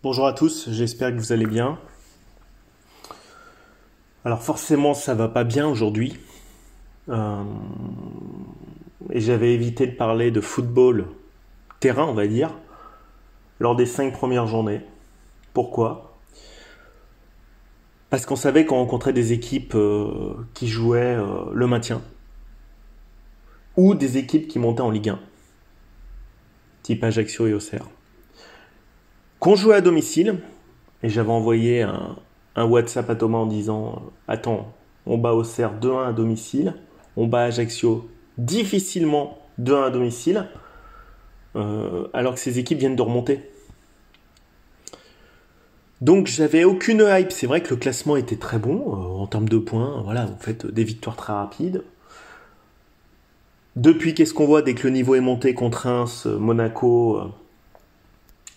Bonjour à tous, j'espère que vous allez bien. Alors forcément ça va pas bien aujourd'hui. Euh, et j'avais évité de parler de football terrain, on va dire, lors des 5 premières journées. Pourquoi? Parce qu'on savait qu'on rencontrait des équipes qui jouaient le maintien, ou des équipes qui montaient en Ligue 1, type Ajaccio et Auxerre. Qu'on jouait à domicile, et j'avais envoyé un WhatsApp à Thomas en disant attends, on bat Auxerre 2-1 à domicile, on bat Ajaccio difficilement 2-1 à domicile, alors que ces équipes viennent de remonter. Donc j'avais aucune hype. C'est vrai que le classement était très bon en termes de points. Voilà, vous faites des victoires très rapides. Depuis, qu'est-ce qu'on voit dès que le niveau est monté contre Reims, Monaco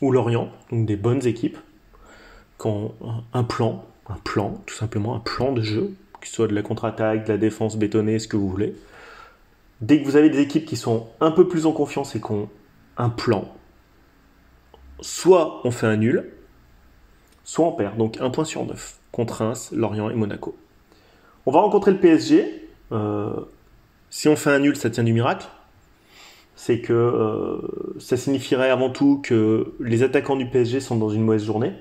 ou Lorient, donc des bonnes équipes, qui ont un plan, tout simplement un plan de jeu, que ce soit de la contre-attaque, de la défense bétonnée, ce que vous voulez. Dès que vous avez des équipes qui sont un peu plus en confiance et qui ont un plan, soit on fait un nul, soit on perd. Donc 1 point sur 9 contre Reims, Lorient et Monaco. On va rencontrer le PSG. Si on fait un nul, ça tient du miracle. C'est que ça signifierait avant tout que les attaquants du PSG sont dans une mauvaise journée.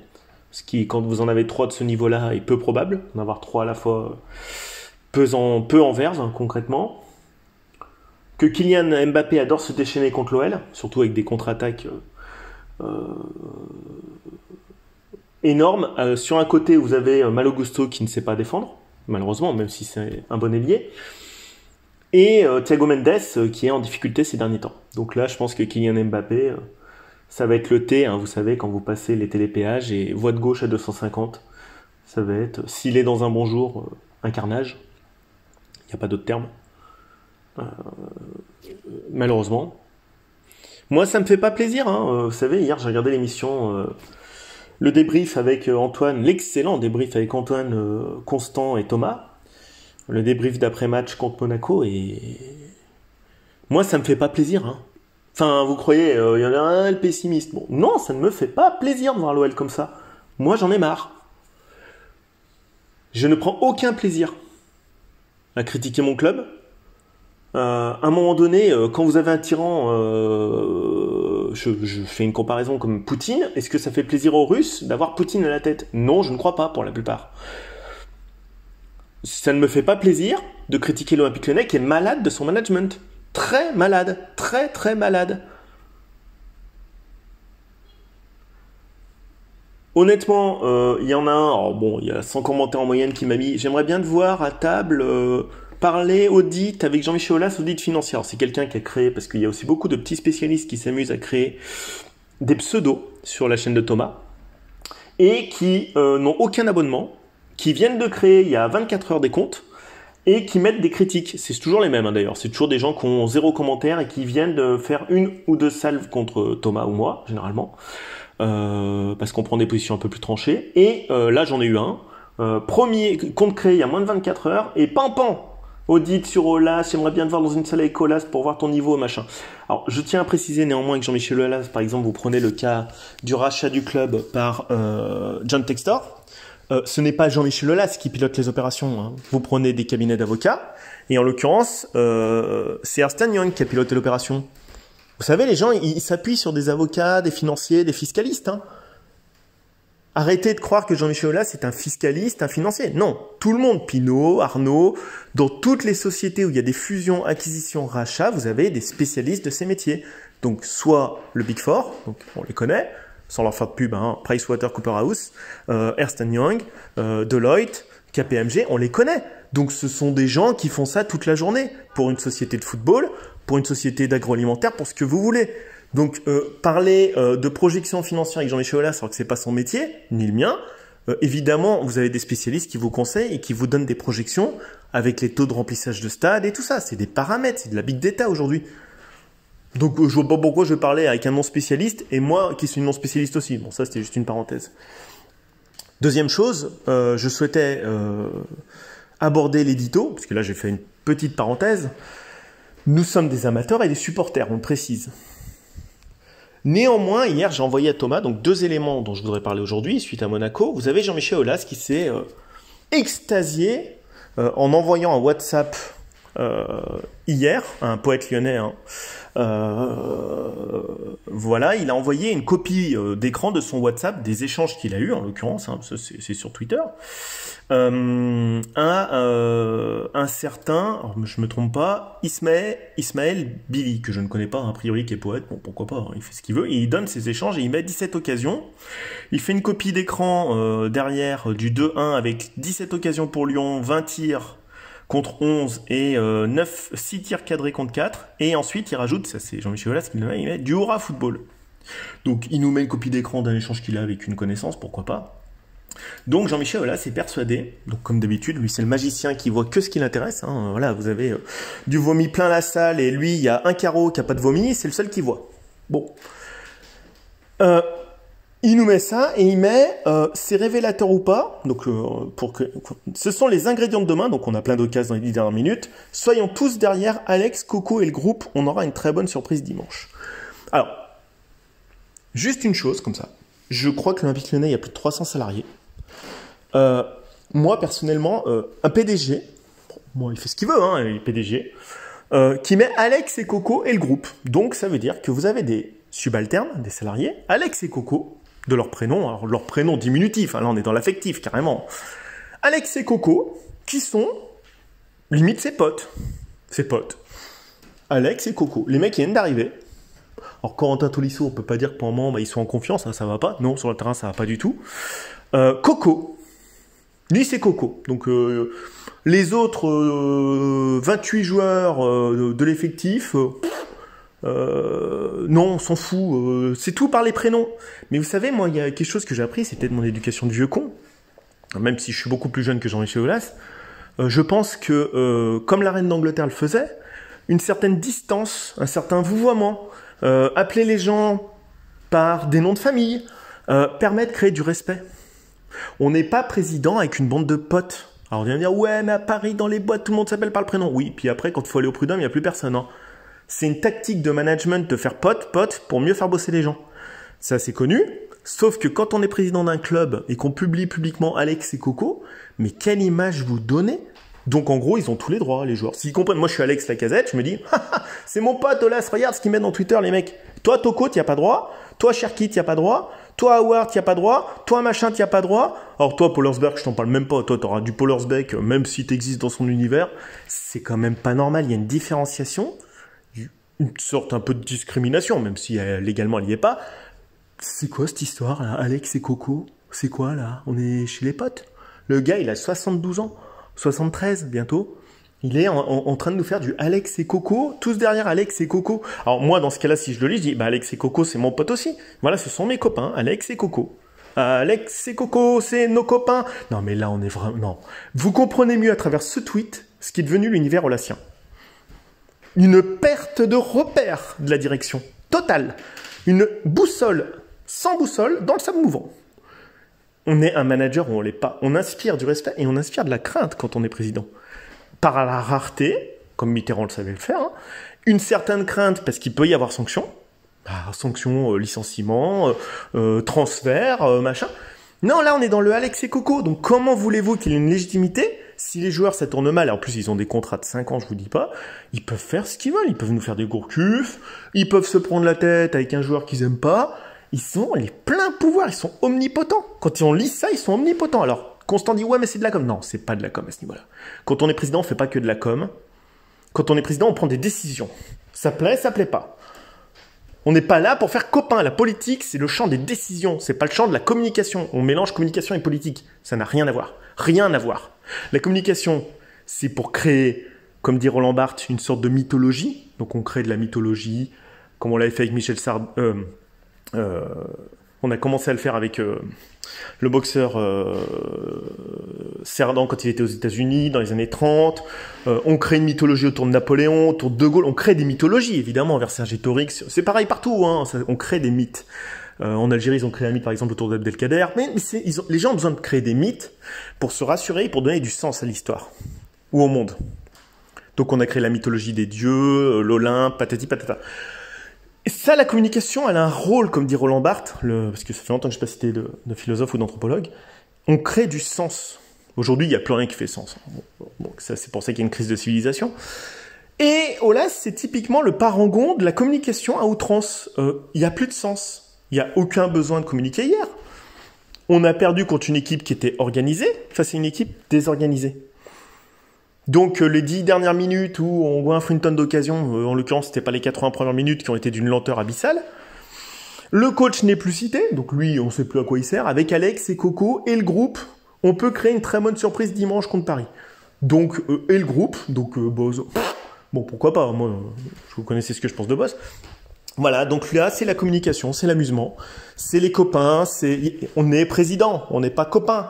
Ce qui, quand vous en avez 3 de ce niveau-là, est peu probable. En avoir 3 à la fois peu en verve, hein, concrètement. Que Kylian Mbappé adore se déchaîner contre l'OL, surtout avec des contre-attaques énormes. Sur un côté, vous avez Malo Gusto qui ne sait pas défendre, malheureusement, même si c'est un bon ailier. Et Thiago Mendes qui est en difficulté ces derniers temps. Donc là, je pense que Kylian Mbappé, ça va être le T, hein, vous savez, quand vous passez les télépéages et voie de gauche à 250, ça va être, s'il est dans un bon jour, un carnage. Il n'y a pas d'autre terme. Malheureusement. Moi, ça me fait pas plaisir. Hein. Vous savez, hier, j'ai regardé l'émission, le débrief avec Antoine, l'excellent débrief avec Antoine, Constant et Thomas. Le débrief d'après-match contre Monaco. Et moi, ça me fait pas plaisir. Hein. Enfin, vous croyez, il y en a un, le pessimiste. Bon, non, ça ne me fait pas plaisir de voir l'OL comme ça. Moi, j'en ai marre. Je ne prends aucun plaisir à critiquer mon club. À un moment donné, quand vous avez un tyran, je fais une comparaison comme Poutine, est-ce que ça fait plaisir aux Russes d'avoir Poutine à la tête? Non, je ne crois pas pour la plupart. Ça ne me fait pas plaisir de critiquer l'Olympique Lyonnais qui est malade de son management. Très malade, très très malade. Honnêtement, il y en a un, alors bon, il y a 100 commentaires en moyenne qui m'a mis « J'aimerais bien te voir à table parler audit avec Jean-Michel Aulas, audit financier. » Alors c'est quelqu'un qui a créé, parce qu'il y a aussi beaucoup de petits spécialistes qui s'amusent à créer des pseudos sur la chaîne de Thomas, et qui n'ont aucun abonnement, qui viennent de créer il y a 24 heures des comptes, et qui mettent des critiques. C'est toujours les mêmes hein, d'ailleurs, c'est toujours des gens qui ont 0 commentaire et qui viennent de faire 1 ou 2 salves contre Thomas ou moi, généralement. Parce qu'on prend des positions un peu plus tranchées. Et là, j'en ai eu un. Premier compte créé il y a moins de 24 heures. Et pam. Audit sur Aulas, j'aimerais bien te voir dans une salle avec Aulas pour voir ton niveau, machin. Alors, je tiens à préciser néanmoins que Jean-Michel Aulas, par exemple, vous prenez le cas du rachat du club par John Textor. Ce n'est pas Jean-Michel Aulas qui pilote les opérations. Hein. Vous prenez des cabinets d'avocats. Et en l'occurrence, c'est Ernst & Young qui a piloté l'opération. Vous savez, les gens, ils s'appuient sur des avocats, des financiers, des fiscalistes. Hein. Arrêtez de croire que Jean-Michel Aulas est un fiscaliste, un financier. Non, tout le monde, Pinault, Arnaud, dans toutes les sociétés où il y a des fusions, acquisitions, rachats, vous avez des spécialistes de ces métiers. Donc, soit le Big Four, donc on les connaît, sans leur faire de pub, hein, PricewaterhouseCoopers, Ernst & Young, Deloitte, KPMG, on les connaît. Donc, ce sont des gens qui font ça toute la journée pour une société de football, pour une société d'agroalimentaire, pour ce que vous voulez. Donc, parler de projection financière avec Jean-Michel Aulas, alors que c'est pas son métier, ni le mien, évidemment, vous avez des spécialistes qui vous conseillent et qui vous donnent des projections avec les taux de remplissage de stade et tout ça. C'est des paramètres, c'est de la big data aujourd'hui. Donc, je vois pas pourquoi je parlais avec un non-spécialiste et moi qui suis non spécialiste aussi. Bon, ça, c'était juste une parenthèse. Deuxième chose, je souhaitais aborder l'édito, parce que là, j'ai fait une petite parenthèse. Nous sommes des amateurs et des supporters, on le précise. Néanmoins, hier, j'ai envoyé à Thomas donc 2 éléments dont je voudrais parler aujourd'hui, suite à Monaco. Vous avez Jean-Michel Aulas qui s'est extasié en envoyant un WhatsApp hier, un poète lyonnais, hein. Voilà, il a envoyé une copie d'écran de son WhatsApp, des échanges qu'il a eu en l'occurrence, hein, c'est sur Twitter, un certain, alors, je me trompe pas, Ismaël Billy, que je ne connais pas, a priori, qui est poète, bon pourquoi pas, hein, il fait ce qu'il veut, et il donne ses échanges et il met 17 occasions. Il fait une copie d'écran derrière du 2-1 avec 17 occasions pour Lyon, 20 tirs contre 11 et 6 tirs cadrés contre 4. Et ensuite, il rajoute, ça c'est Jean-Michel Aulas qui le met, il met du aura football. Donc, il nous met une copie d'écran d'un échange qu'il a avec une connaissance, pourquoi pas. Donc, Jean-Michel Aulas est persuadé, donc comme d'habitude, lui c'est le magicien qui voit que ce qui l'intéresse. Hein. Voilà, vous avez du vomi plein la salle et lui, il y a un carreau qui n'a pas de vomi, c'est le seul qui voit. Bon. Il nous met ça et il met c'est révélateur ou pas. Donc ce sont les ingrédients de demain. Donc on a plein d'occasions dans les 10 dernières minutes. Soyons tous derrière Alex, Coco et le groupe. On aura une très bonne surprise dimanche. Alors, juste une chose comme ça. Je crois que l'Olympique Lyonnais, il y a plus de 300 salariés. Moi personnellement, un PDG, bon, il fait ce qu'il veut, hein, il est PDG, qui met Alex et Coco et le groupe. Donc ça veut dire que vous avez des subalternes, des salariés, Alex et Coco, de leur prénom, alors leur prénom diminutif, hein, là on est dans l'affectif carrément. Alex et Coco, qui sont limite ses potes. Ses potes. Alex et Coco, les mecs qui viennent d'arriver. Alors Corentin Tolisso, on peut pas dire que pour le moment bah, ils sont en confiance, hein, ça va pas. Non, sur le terrain ça va pas du tout. Coco, lui c'est Coco. Donc les autres 28 joueurs de l'effectif... non, on s'en fout, c'est tout par les prénoms. Mais vous savez, moi, il y a quelque chose que j'ai appris, c'est peut-être mon éducation de vieux con, même si je suis beaucoup plus jeune que Jean-Michel Aulas, je pense que, comme la reine d'Angleterre le faisait, une certaine distance, un certain vouvoiement, appeler les gens par des noms de famille, permet de créer du respect. On n'est pas président avec une bande de potes. Alors on vient dire, ouais, mais à Paris, dans les boîtes, tout le monde s'appelle par le prénom. Oui, puis après, quand il faut aller au prud'homme, il n'y a plus personne, hein. C'est une tactique de management de faire pote pour mieux faire bosser les gens. Ça, c'est connu. Sauf que quand on est président d'un club et qu'on publie publiquement Alex et Coco, mais quelle image vous donnez? Donc, en gros, ils ont tous les droits, les joueurs. S'ils comprennent, moi, je suis Alex Lacazette, je me dis, c'est mon pote, Aulas, regarde ce qu'ils mettent dans Twitter, les mecs. Toi, Toko, t'y as pas droit. Toi, Cherki, t'y as pas droit. Toi, Howard, t'y as pas droit. Toi, machin, t'y as pas droit. Alors, toi, Pollersbeck, je t'en parle même pas. Toi, t'auras du Pollersbeck, même si t'existes dans son univers. C'est quand même pas normal. Il y a une différenciation. Une sorte un peu de discrimination, même si légalement elle n'y est pas. C'est quoi cette histoire là, Alex et Coco? C'est quoi là? On est chez les potes. Le gars il a 72 ans, 73 bientôt. Il est en train de nous faire du Alex et Coco, tous derrière Alex et Coco. Alors moi dans ce cas-là, si je le lis, je dis bah Alex et Coco c'est mon pote aussi. Voilà, ce sont mes copains, Alex et Coco. Alex et Coco, c'est nos copains. Non mais là on est vraiment... Non. Vous comprenez mieux à travers ce tweet ce qui est devenu l'univers aulasien. Une perte de repère de la direction totale. Une boussole sans boussole dans le sable mouvant. On est un manager ou on l'est pas. On inspire du respect et on inspire de la crainte quand on est président. Par la rareté, comme Mitterrand le savait le faire, hein, une certaine crainte parce qu'il peut y avoir sanction. Sanction, licenciement, transfert, machin. Non, là on est dans le Alex et Coco. Donc comment voulez-vous qu'il y ait une légitimité? Si les joueurs ça tourne mal, et en plus ils ont des contrats de 5 ans, je vous dis pas, ils peuvent faire ce qu'ils veulent, ils peuvent nous faire des gourcuffs, ils peuvent se prendre la tête avec un joueur qu'ils aiment pas, ils sont les pleins pouvoirs, ils sont omnipotents. Quand on lit ça, ils sont omnipotents. Alors, Constant dit ouais mais c'est de la com. Non, c'est pas de la com à ce niveau-là. Quand on est président, on fait pas que de la com. Quand on est président, on prend des décisions. Ça plaît pas. On n'est pas là pour faire copain. La politique, c'est le champ des décisions. C'est pas le champ de la communication. On mélange communication et politique. Ça n'a rien à voir. Rien à voir. La communication, c'est pour créer, comme dit Roland Barthes, une sorte de mythologie. Donc on crée de la mythologie, comme on l'avait fait avec Michel Sardou. On a commencé à le faire avec le boxeur Cerdan quand il était aux États-Unis dans les années 30. On crée une mythologie autour de Napoléon, autour de De Gaulle. On crée des mythologies, évidemment, vers Vercingétorix. C'est pareil partout, hein. On crée des mythes. En Algérie, ils ont créé un mythe, par exemple, autour d'Abdelkader. Mais les gens ont besoin de créer des mythes pour se rassurer, pour donner du sens à l'histoire ou au monde. Donc, on a créé la mythologie des dieux, l'Olympe, patati patata. Et ça, la communication, elle a un rôle, comme dit Roland Barthes, parce que ça fait longtemps que je n'ai pas cité de philosophe ou d'anthropologue. On crée du sens. Aujourd'hui, il n'y a plus rien qui fait sens. Bon, ça, c'est pour ça qu'il y a une crise de civilisation. Et Aulas, c'est typiquement le parangon de la communication à outrance. Il n'y a plus de sens. Il n'y a aucun besoin de communiquer hier. On a perdu contre une équipe qui était organisée face à une équipe désorganisée. Donc les 10 dernières minutes où on voit une tonne d'occasions, en l'occurrence c'était pas les 80 premières minutes qui ont été d'une lenteur abyssale. Le coach n'est plus cité, donc lui on sait plus à quoi il sert. Avec Alex et Coco et le groupe, on peut créer une très bonne surprise dimanche contre Paris. Donc et le groupe, donc Boz, bon pourquoi pas, moi vous connaissez ce que je pense de Boz. Voilà, donc là c'est la communication, c'est l'amusement, c'est les copains, on est président, on n'est pas copains.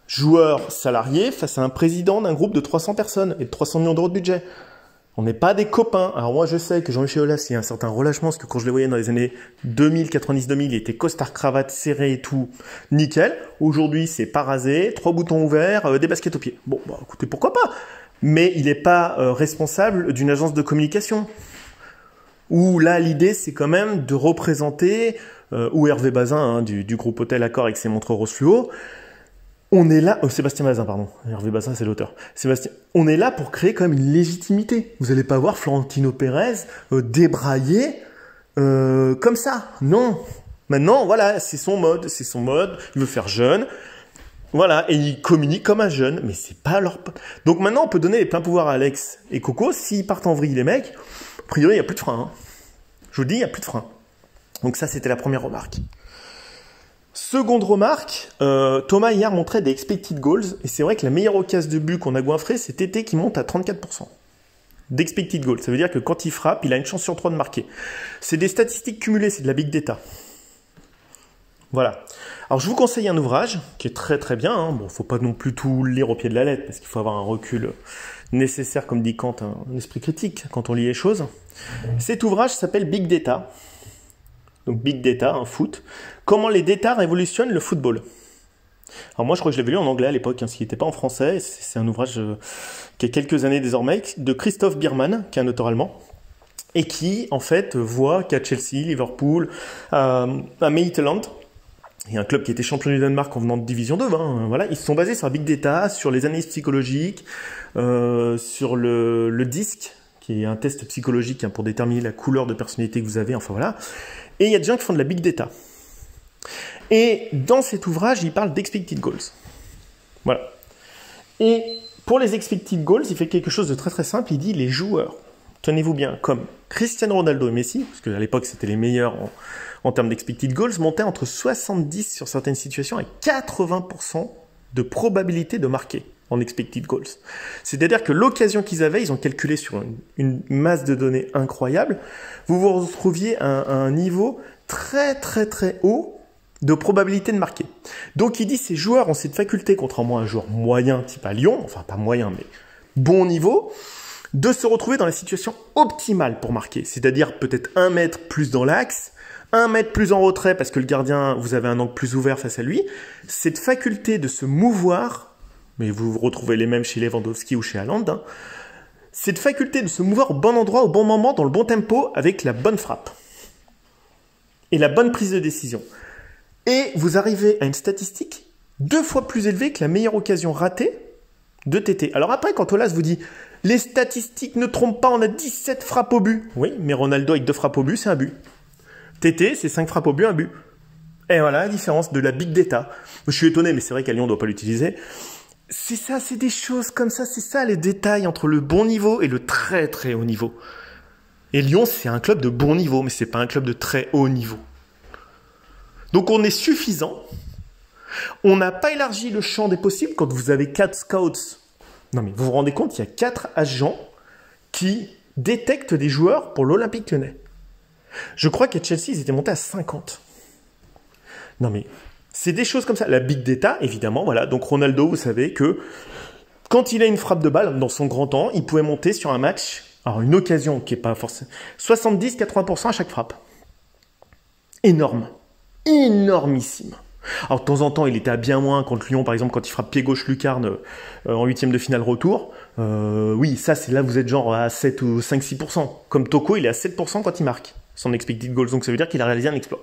Joueur salarié face à un président d'un groupe de 300 personnes et de 300 millions d'euros de budget. On n'est pas des copains. Alors moi, je sais que Jean-Michel Aulas, il y a un certain relâchement, parce que quand je le voyais dans les années 2000, 90-2000, il était costard, cravate, serré et tout, nickel. Aujourd'hui, c'est pas rasé, 3 boutons ouverts, des baskets aux pieds. Bon, bah écoutez, pourquoi pas. Mais il n'est pas responsable d'une agence de communication. Où là, l'idée, c'est quand même de représenter, ou Hervé Bazin, hein, du groupe Hôtel Accor avec ses montres rose fluo. On est là, Sébastien Bazin, pardon. Hervé Bazin, c'est l'auteur. Sébastien, on est là pour créer quand même une légitimité. Vous n'allez pas voir Florentino Pérez débrailler comme ça. Non. Maintenant, voilà, c'est son mode. C'est son mode. Il veut faire jeune. Voilà, et il communique comme un jeune, mais c'est pas leur... Donc maintenant, on peut donner les pleins pouvoirs à Alex et Coco. S'ils partent en vrille, les mecs, a priori, il n'y a plus de frein. Hein. Je vous le dis, il n'y a plus de frein. Donc ça, c'était la première remarque. Seconde remarque, Thomas hier montrait des expected goals, et c'est vrai que la meilleure occasion de but qu'on a goinfré, c'est Tété qui monte à 34% d'expected goals. Ça veut dire que quand il frappe, il a une chance sur 3 de marquer. C'est des statistiques cumulées, c'est de la big data. Voilà. Alors je vous conseille un ouvrage qui est très très bien. Hein. Bon, faut pas non plus tout lire au pied de la lettre, parce qu'il faut avoir un recul nécessaire, comme dit Kant, un esprit critique quand on lit les choses. Cet ouvrage s'appelle Big Data. Donc Big Data, un foot. Comment les data révolutionnent le football. Alors moi je crois que je l'avais lu en anglais à l'époque, hein, ce qui n'était pas en français. C'est un ouvrage qui a quelques années désormais, de Christoph Biermann, qui est un auteur allemand, et qui en fait voit qu'à Chelsea, Liverpool, à Maitland, il y a un club qui était champion du Danemark en venant de division 2, hein, voilà, ils se sont basés sur la Big Data, sur les analyses psychologiques, sur le DISC, qui est un test psychologique hein, pour déterminer la couleur de personnalité que vous avez, enfin voilà. Et il y a des gens qui font de la big data. Et dans cet ouvrage, il parle d'expected goals. Voilà. Et pour les expected goals, il fait quelque chose de très très simple. Il dit les joueurs, tenez-vous bien, comme Cristiano Ronaldo et Messi, parce qu'à l'époque c'était les meilleurs en termes d'expected goals, montaient entre 70 sur certaines situations et 80% de probabilité de marquer en expected goals. C'est-à-dire que l'occasion qu'ils avaient, ils ont calculé sur une masse de données incroyable, vous vous retrouviez à un niveau très très très haut de probabilité de marquer. Donc il dit ces joueurs ont cette faculté, contrairement à un joueur moyen type à Lyon, enfin pas moyen mais bon niveau, de se retrouver dans la situation optimale pour marquer. C'est-à-dire peut-être 1 mètre plus dans l'axe, 1 mètre plus en retrait parce que le gardien, vous avez un angle plus ouvert face à lui. Cette faculté de se mouvoir, mais vous retrouvez les mêmes chez Lewandowski ou chez Haaland, hein, cette faculté de se mouvoir au bon endroit, au bon moment, dans le bon tempo, avec la bonne frappe et la bonne prise de décision. Et vous arrivez à une statistique 2 fois plus élevée que la meilleure occasion ratée de Tété. Alors après, quand Aulas vous dit « les statistiques ne trompent pas, on a 17 frappes au but ». Oui, mais Ronaldo avec 2 frappes au but, c'est un but. Tété, c'est 5 frappes au but, un but. Et voilà la différence de la big data. Je suis étonné, mais c'est vrai qu'à Lyon, on ne doit pas l'utiliser. C'est ça, c'est des choses comme ça, c'est ça les détails entre le bon niveau et le très très haut niveau. Et Lyon, c'est un club de bon niveau, mais c'est pas un club de très haut niveau. Donc on est suffisant. On n'a pas élargi le champ des possibles quand vous avez 4 scouts. Non mais vous vous rendez compte, il y a 4 agents qui détectent des joueurs pour l'Olympique Lyonnais. Je crois qu'à Chelsea, ils étaient montés à 50. Non mais... c'est des choses comme ça. La big data, évidemment, voilà. Donc Ronaldo, vous savez que quand il a une frappe de balle dans son grand temps, il pouvait monter sur un match, alors une occasion qui n'est pas forcément... 70-80% à chaque frappe. Énorme. Énormissime. Alors de temps en temps, il était à bien moins contre Lyon, par exemple, quand il frappe pied gauche lucarne en 8e de finale retour. Oui, ça, c'est là vous êtes genre à 7 ou 5-6%. Comme Toko, il est à 7% quand il marque. son expected goals, donc ça veut dire qu'il a réalisé un exploit.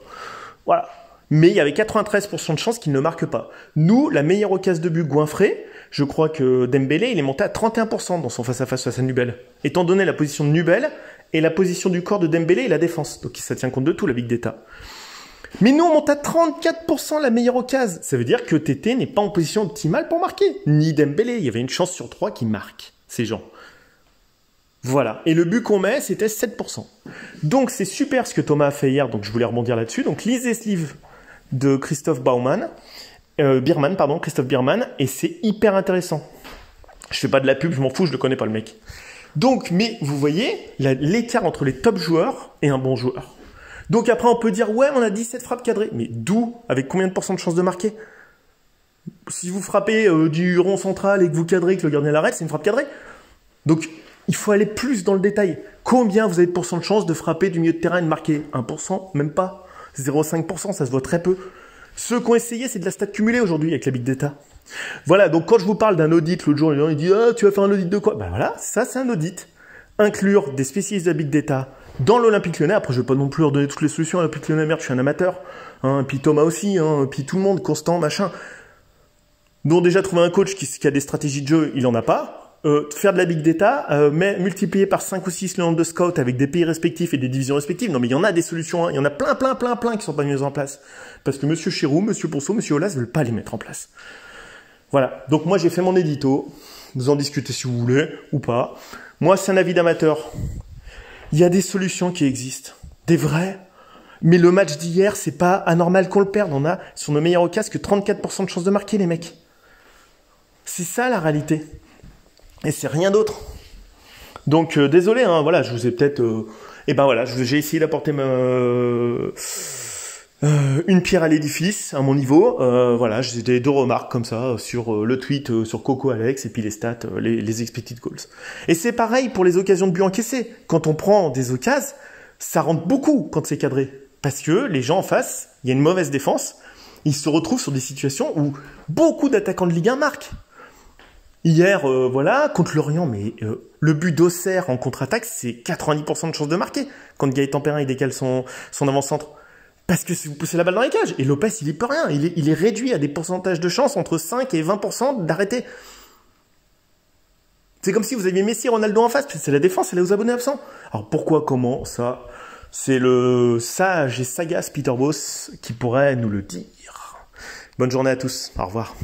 Voilà. Mais il y avait 93% de chances qu'il ne marque pas. Nous, la meilleure occasion de but goinfrée, je crois que Dembélé, il est monté à 31% dans son face-à-face face à Nubel. Étant donné la position de Nubel et la position du corps de Dembélé et la défense. Donc ça tient compte de tout, la Big Data. Mais nous, on monte à 34% la meilleure occasion. Ça veut dire que TT n'est pas en position optimale pour marquer. Ni Dembélé. Il y avait une chance sur 3 qui marquent, ces gens. Voilà. Et le but qu'on met, c'était 7%. Donc c'est super ce que Thomas a fait hier, donc je voulais rebondir là-dessus. Donc lisez ce livre de Christophe Christophe Biermann, et c'est hyper intéressant. Je fais pas de la pub, je m'en fous, je le connais pas le mec. Donc, mais vous voyez l'écart entre les top joueurs et un bon joueur. Donc après on peut dire, ouais, on a 17 frappes cadrées. Mais d'où? Avec combien de pourcents de chances de marquer? Si vous frappez du rond central et que vous cadrez, que le gardien l'arrête, c'est une frappe cadrée. Donc, il faut aller plus dans le détail. Combien vous avez de pourcents de chances de frapper du milieu de terrain et de marquer? 1%? Même pas. 0,5%, ça se voit très peu. Ceux qui ont essayé, c'est de la stat cumulée aujourd'hui avec la Big Data. Voilà, donc quand je vous parle d'un audit, l'autre jour, il dit « Ah, tu vas faire un audit de quoi ?» Ben voilà, ça c'est un audit. Inclure des spécialistes de la Big Data dans l'Olympique Lyonnais. Après, je vais pas non plus leur donner toutes les solutions à l'Olympique Lyonnais, merde, je suis un amateur. Hein, puis Thomas aussi, hein, puis tout le monde, Constant, machin. Donc déjà, trouver un coach qui a des stratégies de jeu, il en a pas. Faire de la Big Data, mais multiplier par 5 ou 6 le nombre de scouts avec des pays respectifs et des divisions respectives. Non, mais il y en a des solutions, hein. Il y en a plein qui sont pas mises en place. Parce que Monsieur Chirou, Monsieur Ponceau, Monsieur Aulas veulent pas les mettre en place. Voilà. Donc moi, j'ai fait mon édito. Vous en discutez si vous voulez, ou pas. Moi, c'est un avis d'amateur. Il y a des solutions qui existent. Des vraies. Mais le match d'hier, c'est pas anormal qu'on le perde. On a, sur nos meilleurs occasions, que 34% de chances de marquer, les mecs. C'est ça, la réalité. Et c'est rien d'autre. Donc, désolé, hein, voilà, je vous ai peut-être... voilà, j'ai essayé d'apporter une pierre à l'édifice, à mon niveau. Voilà, j'ai des 2 remarques comme ça sur le tweet sur Coco Alex et puis les stats, les expected goals. Et c'est pareil pour les occasions de but encaissées. Quand on prend des occasions, ça rentre beaucoup quand c'est cadré. Parce que les gens en face, il y a une mauvaise défense, ils se retrouvent sur des situations où beaucoup d'attaquants de Ligue 1 marquent. Hier, voilà, contre Lorient, mais le but d'Auxerre en contre-attaque, c'est 90% de chances de marquer quand Gaëtan Perrin il décale son avant-centre. Parce que si vous poussez la balle dans les cages, et Lopez, il est pas rien, il est réduit à des pourcentages de chances entre 5 et 20% d'arrêter. C'est comme si vous aviez Messi et Ronaldo en face, c'est la défense, elle est aux abonnés absents. Alors pourquoi, comment, ça, c'est le sage et sagace Peter Bosz qui pourrait nous le dire. Bonne journée à tous, au revoir.